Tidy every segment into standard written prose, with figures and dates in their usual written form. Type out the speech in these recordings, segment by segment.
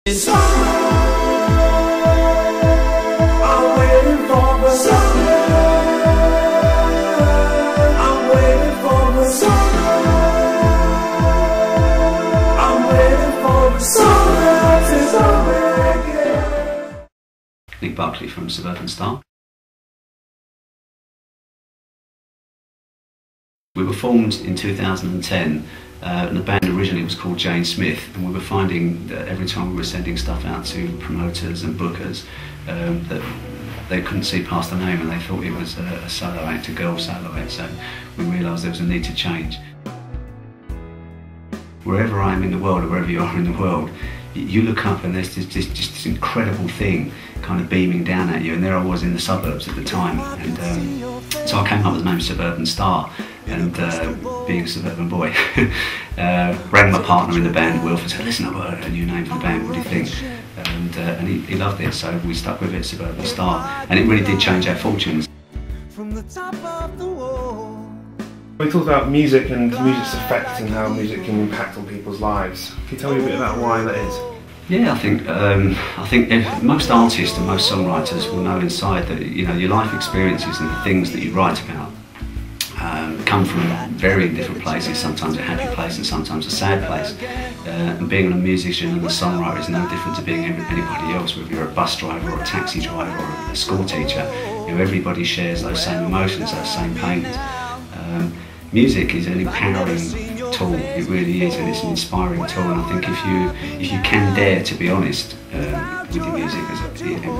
Summer, I'm waiting for the summer. I'm waiting for the summer. I'm waiting for the summer to summer again. Nick Barclay from Suburbanstar. We were formed in 2010 and the band originally was called Jane Smith, and we were finding that every time we were sending stuff out to promoters and bookers that they couldn't see past the name and they thought it was a solo act, a girl solo act, so we realised there was a need to change. Wherever I am in the world, or wherever you are in the world, you look up and there's just this incredible thing kind of beaming down at you, and there I was in the suburbs at the time, and so I came up with the name Suburbanstar, and being a suburban boy, rang my partner in the band, Wilf, and said, listen, I've got a new name for the band, what do you think? And he loved it, so we stuck with it, Suburbanstar, and it really did change our fortunes. From the top of the wall. We talked about music and music's effect and how music can impact on people's lives. Can you tell me a bit about why that is? Yeah, I think most artists and most songwriters will know inside that your life experiences and the things that you write about come from varying different places. Sometimes a happy place and sometimes a sad place. And being a musician and a songwriter is no different to being anybody else. Whether you're a bus driver or a taxi driver or a school teacher, everybody shares those same emotions, those same pains. Music is an empowering tool, it really is, and it's an inspiring tool, and I think if you can dare to be honest with your music,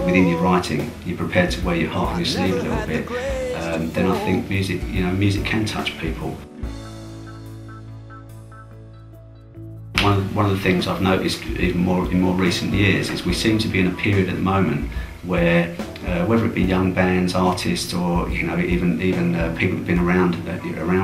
within your writing, you're prepared to wear your heart on your sleeve a little bit, then I think music can touch people. One of the things I've noticed even more in more recent years is we seem to be in a period at the moment where whether it be young bands, artists, or even people who've been around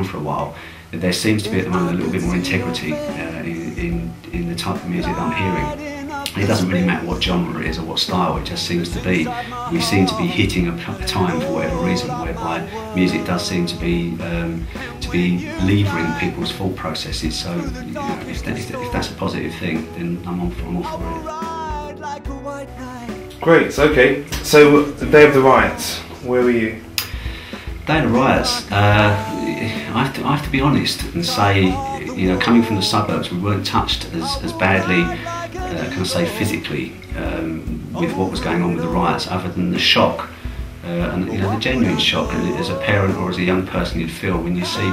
for a while, there seems to be at the moment a little bit more integrity in the type of music that I'm hearing. It doesn't really matter what genre it is or what style, it just seems to be, we seem to be hitting a time for whatever reason whereby music does seem to be levering people's thought processes, so if that's a positive thing, then I'm all for it. Great, okay. So, the day of the riots, where were you? Day of the riots, I have to be honest and say, coming from the suburbs, we weren't touched as badly, can I say, physically, with what was going on with the riots, other than the shock, and the genuine shock as a parent or as a young person you'd feel when you see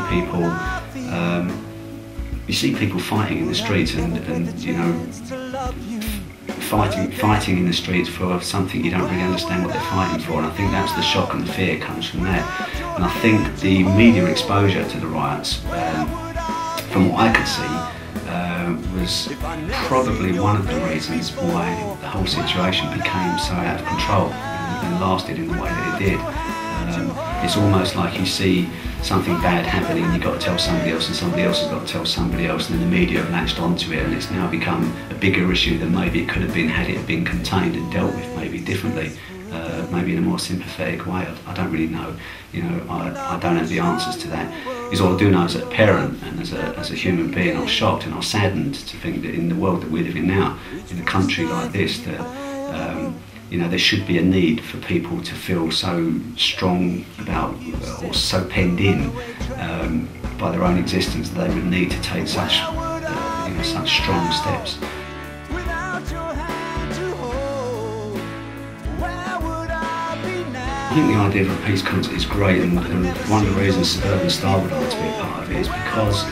people fighting in the streets and fighting in the streets for something you don't really understand what they're fighting for, and I think that's the shock and the fear comes from that. And I think the media exposure to the riots, from what I could see, was probably one of the reasons why the whole situation became so out of control and lasted in the way that it did. It's almost like you see something bad happening and you've got to tell somebody else, and somebody else has got to tell somebody else, and then the media have latched onto it, and it's now become a bigger issue than maybe it could have been had it been contained and dealt with maybe differently, maybe in a more sympathetic way. I don't really know. I don't have the answers to that. Because all I do know is as a parent and as a human being, I was shocked and I was saddened to think that in the world that we live in now, in a country like this, that there should be a need for people to feel so strong about, or so penned in by their own existence, that they would need to take such strong steps. I think the idea of a peace concert is great, and one of the reasons Suburbanstar would like to be a part of it is because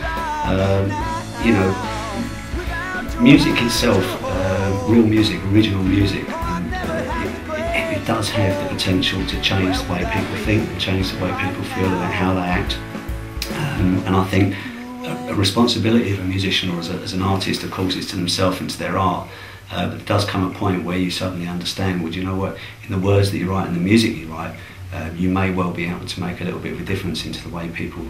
music itself, real music, original music, it does have the potential to change the way people think, and change the way people feel and how they act. And I think a responsibility of a musician or as an artist, of course, is to themselves and to their art. But there does come a point where you suddenly understand, well, you know what, in the words that you write and the music you write, you may well be able to make a little bit of a difference into the way people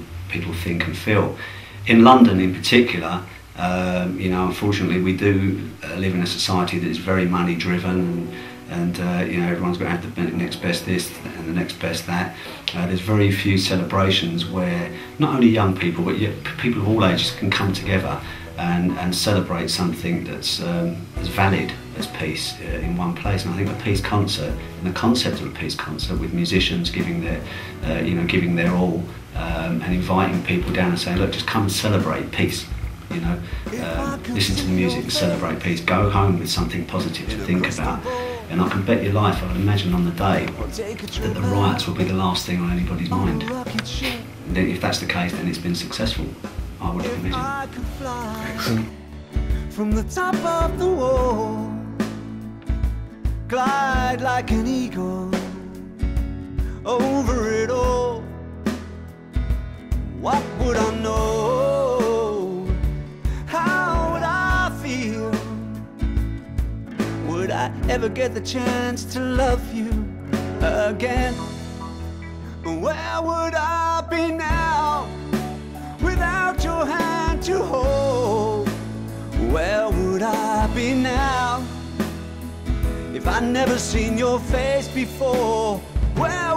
think and feel. In London in particular, unfortunately we do live in a society that is very money driven, and everyone's got to have the next best this and the next best that. There's very few celebrations where not only young people but people of all ages can come together and celebrate something that's as valid as peace in one place. And I think a peace concert, and the concept of a peace concert with musicians giving their, giving their all, and inviting people down and saying, look, just come and celebrate peace. Listen to the music and celebrate peace. Go home with something positive to think about. And I can bet your life, I would imagine on the day, that the riots will be the last thing on anybody's mind. And then if that's the case, then it's been successful, I would imagine. Excellent. From the top of the wall, glide like an eagle over it all. What would I know? How would I feel? Would I ever get the chance to love you again? Where would I be now without your hand to hold? Where would I be now if I'd never seen your face before? Where